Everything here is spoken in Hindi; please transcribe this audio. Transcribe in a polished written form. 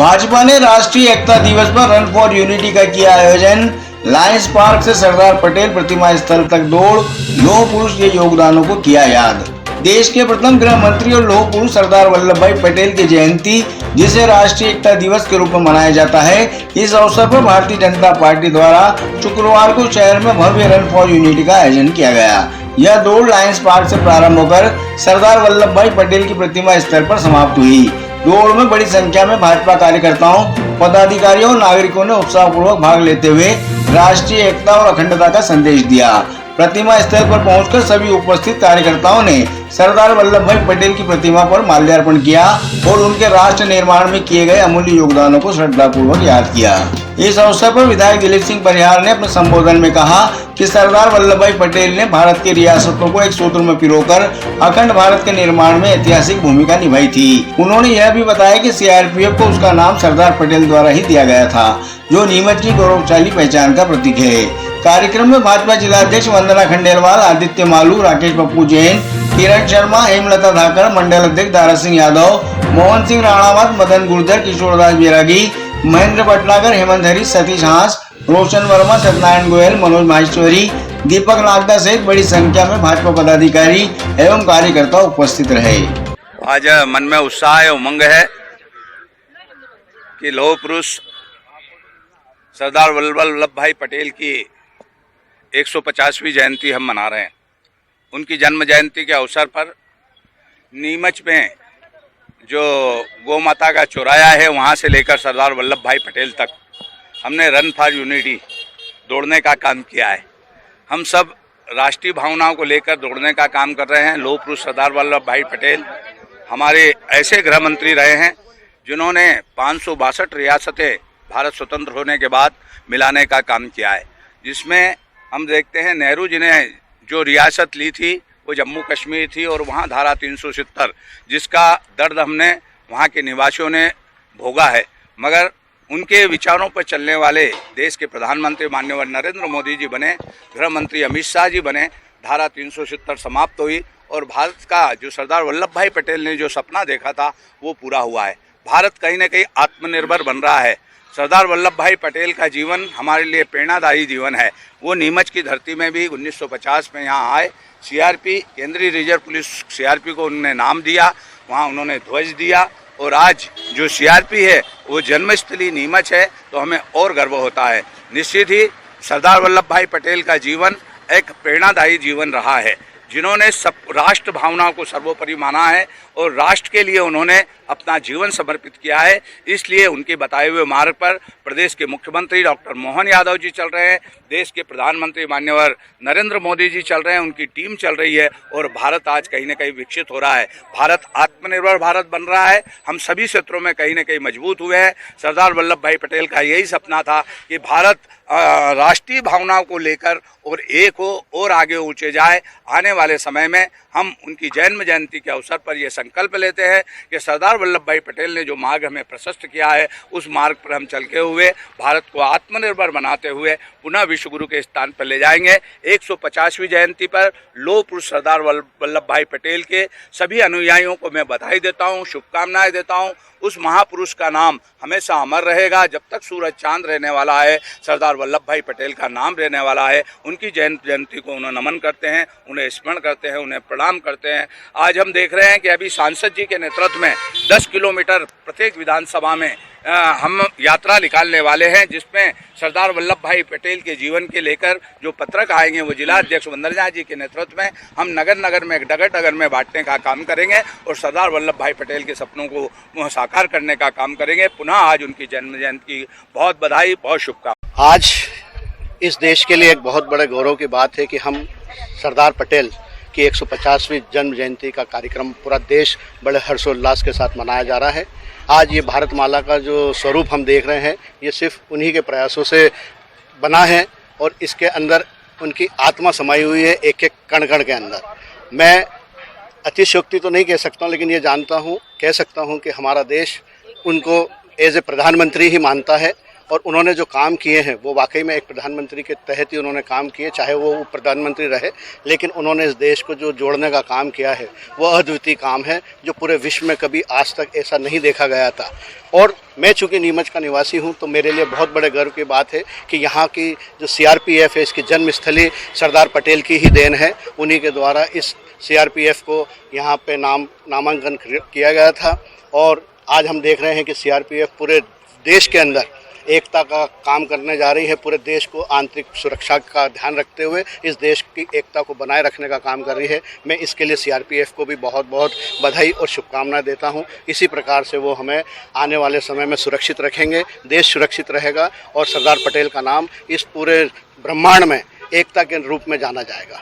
भाजपा ने राष्ट्रीय एकता दिवस पर रन फॉर यूनिटी का किया आयोजन। लायंस पार्क से सरदार पटेल प्रतिमा स्थल तक दौड़, लौह पुरुष के योगदानों को किया याद। देश के प्रथम गृह मंत्री और लौह पुरुष सरदार वल्लभ भाई पटेल की जयंती, जिसे राष्ट्रीय एकता दिवस के रूप में मनाया जाता है, इस अवसर पर भारतीय जनता पार्टी द्वारा शुक्रवार को शहर में भव्य रन फॉर यूनिटी का आयोजन किया गया। यह दौड़ लायंस पार्क से प्रारंभ होकर सरदार वल्लभ भाई पटेल की प्रतिमा स्थल पर समाप्त हुई। दौड़ में बड़ी संख्या में भाजपा कार्यकर्ताओं, पदाधिकारियों और नागरिकों ने उत्साहपूर्वक भाग लेते हुए राष्ट्रीय एकता और अखंडता का संदेश दिया। प्रतिमा स्थल पर पहुंचकर सभी उपस्थित कार्यकर्ताओं ने सरदार वल्लभ भाई पटेल की प्रतिमा पर माल्यार्पण किया और उनके राष्ट्र निर्माण में किए गए अमूल्य योगदानों को श्रद्धापूर्वक याद किया। इस अवसर पर विधायक दिलीप सिंह परिहार ने अपने संबोधन में कहा कि सरदार वल्लभ भाई पटेल ने भारत की रियासतों को एक सूत्र में पिरोकर अखंड भारत के निर्माण में ऐतिहासिक भूमिका निभाई थी। उन्होंने यह भी बताया कि सीआरपीएफ को उसका नाम सरदार पटेल द्वारा ही दिया गया था, जो नीमच की गौरवशाली पहचान का प्रतीक है। कार्यक्रम में भाजपा जिलाध्यक्ष वंदना खंडेलवाल, आदित्य मालू, राकेश पप्पू जैन, किरण शर्मा, हेमलता धाकर, मंडल अध्यक्ष दारा सिंह यादव, मोहन सिंह राणावत, मदन गुर्जर, किशोरदास बैरागी, महेंद्र भटनागर, हेमंत हरीश, सतीश हांस, रोशन वर्मा, सत्यनारायण गोयल, मनोज माहेश्वरी, दीपक नागदा सहित बड़ी संख्या में भाजपा पदाधिकारी एवं कार्यकर्ता उपस्थित रहे। आज मन में उत्साह है, उमंग है कि लौह पुरुष सरदार वल्लभ भाई पटेल की 150वीं जयंती हम मना रहे हैं। उनकी जन्म जयंती के अवसर पर नीमच में जो गौ माता का चौराया है, वहाँ से लेकर सरदार वल्लभ भाई पटेल तक हमने रन फॉर यूनिटी दौड़ने का काम किया है। हम सब राष्ट्रीय भावनाओं को लेकर दौड़ने का काम कर रहे हैं। लौह पुरुष सरदार वल्लभ भाई पटेल हमारे ऐसे गृह मंत्री रहे हैं जिन्होंने 562 रियासतें भारत स्वतंत्र होने के बाद मिलाने का काम किया है, जिसमें हम देखते हैं नेहरू जी ने जो रियासत ली थी वो जम्मू कश्मीर थी और वहाँ धारा 370 जिसका दर्द हमने वहाँ के निवासियों ने भोगा है, मगर उनके विचारों पर चलने वाले देश के प्रधानमंत्री माननीय नरेंद्र मोदी जी बने, गृह मंत्री अमित शाह जी बने, धारा 370 समाप्त हुई और भारत का जो सरदार वल्लभ भाई पटेल ने जो सपना देखा था वो पूरा हुआ है। भारत कहीं ना कहीं आत्मनिर्भर बन रहा है। सरदार वल्लभ भाई पटेल का जीवन हमारे लिए प्रेरणादायी जीवन है। वो नीमच की धरती में भी 1950 में यहाँ आए। सीआरपी, केंद्रीय रिजर्व पुलिस सीआरपी को उन्होंने नाम दिया, वहाँ उन्होंने ध्वज दिया और आज जो सीआरपी है वो जन्मस्थली नीमच है, तो हमें और गर्व होता है। निश्चित ही सरदार वल्लभ भाई पटेल का जीवन एक प्रेरणादायी जीवन रहा है, जिन्होंने सब राष्ट्र भावनाओं को सर्वोपरि माना है और राष्ट्र के लिए उन्होंने अपना जीवन समर्पित किया है। इसलिए उनके बताए हुए मार्ग पर प्रदेश के मुख्यमंत्री डॉक्टर मोहन यादव जी चल रहे हैं, देश के प्रधानमंत्री माननीय नरेंद्र मोदी जी चल रहे हैं, उनकी टीम चल रही है और भारत आज कहीं न कहीं विकसित हो रहा है। भारत आत्मनिर्भर भारत बन रहा है। हम सभी क्षेत्रों में कहीं न कहीं मजबूत हुए हैं। सरदार वल्लभ भाई पटेल का यही सपना था कि भारत राष्ट्रीय भावनाओं को लेकर और एक हो और आगे ऊंचे जाए। आने वाले समय में हम उनकी जन्म जयंती के अवसर पर यह संकल्प लेते हैं कि सरदार वल्लभ भाई पटेल ने जो मार्ग हमें प्रशस्त किया है, उस मार्ग पर हम चलते हुए भारत को आत्मनिर्भर बनाते हुए पुनः विश्व गुरु के स्थान पर ले जाएंगे। 150वीं जयंती पर लौह पुरुष सरदार वल्लभ भाई पटेल के सभी अनुयायियों को मैं बधाई देता हूँ, शुभकामनाएं देता हूँ। उस महापुरुष का नाम हमेशा अमर रहेगा। जब तक सूरज चांद रहने वाला है, सरदार वल्लभ भाई पटेल का नाम रहने वाला है। उनकी जयंती को उन्हें नमन करते हैं, उन्हें स्मरण करते हैं, उन्हें प्रणाम करते हैं। आज हम देख रहे हैं कि अभी सांसद जी के नेतृत्व में 10 किलोमीटर प्रत्येक विधानसभा में हम यात्रा निकालने वाले हैं, जिसमें सरदार वल्लभ भाई पटेल के जीवन के लेकर जो पत्रक आएंगे वो जिला अध्यक्ष वंदना जी के नेतृत्व में हम नगर नगर में डगर डगर में बांटने का काम करेंगे और सरदार वल्लभ भाई पटेल के सपनों को साकार करने का काम करेंगे। पुनः आज उनकी जन्म जयंती की बहुत बधाई, बहुत शुभकामनाएं। आज इस देश के लिए एक बहुत बड़े गौरव की बात है कि हम सरदार पटेल की 150वीं जन्म जयंती का कार्यक्रम पूरा देश बड़े हर्षोल्लास के साथ मनाया जा रहा है। आज ये भारतमाला का जो स्वरूप हम देख रहे हैं, ये सिर्फ उन्हीं के प्रयासों से बना है और इसके अंदर उनकी आत्मा समाई हुई है, एक एक कण कण के अंदर। मैं अतिशयोक्ति तो नहीं कह सकता हूँ, लेकिन ये जानता हूँ, कह सकता हूँ कि हमारा देश उनको एज ए प्रधानमंत्री ही मानता है और उन्होंने जो काम किए हैं वो वाकई में एक प्रधानमंत्री के तहत ही उन्होंने काम किए, चाहे वो प्रधानमंत्री रहे, लेकिन उन्होंने इस देश को जो जोड़ने का काम किया है वो अद्वितीय काम है, जो पूरे विश्व में कभी आज तक ऐसा नहीं देखा गया था। और मैं चूँकि नीमच का निवासी हूँ तो मेरे लिए बहुत बड़े गर्व की बात है कि यहाँ की जो CRPF है, इसकी जन्मस्थली सरदार पटेल की ही देन है। उन्हीं के द्वारा इस CRPF को यहाँ पे नामांकन किया गया था और आज हम देख रहे हैं कि CRPF पूरे देश के अंदर एकता का काम करने जा रही है। पूरे देश को आंतरिक सुरक्षा का ध्यान रखते हुए इस देश की एकता को बनाए रखने का काम कर रही है। मैं इसके लिए CRPF को भी बहुत बहुत बधाई और शुभकामनाएं देता हूं। इसी प्रकार से वो हमें आने वाले समय में सुरक्षित रखेंगे, देश सुरक्षित रहेगा और सरदार पटेल का नाम इस पूरे ब्रह्मांड में एकता के रूप में जाना जाएगा।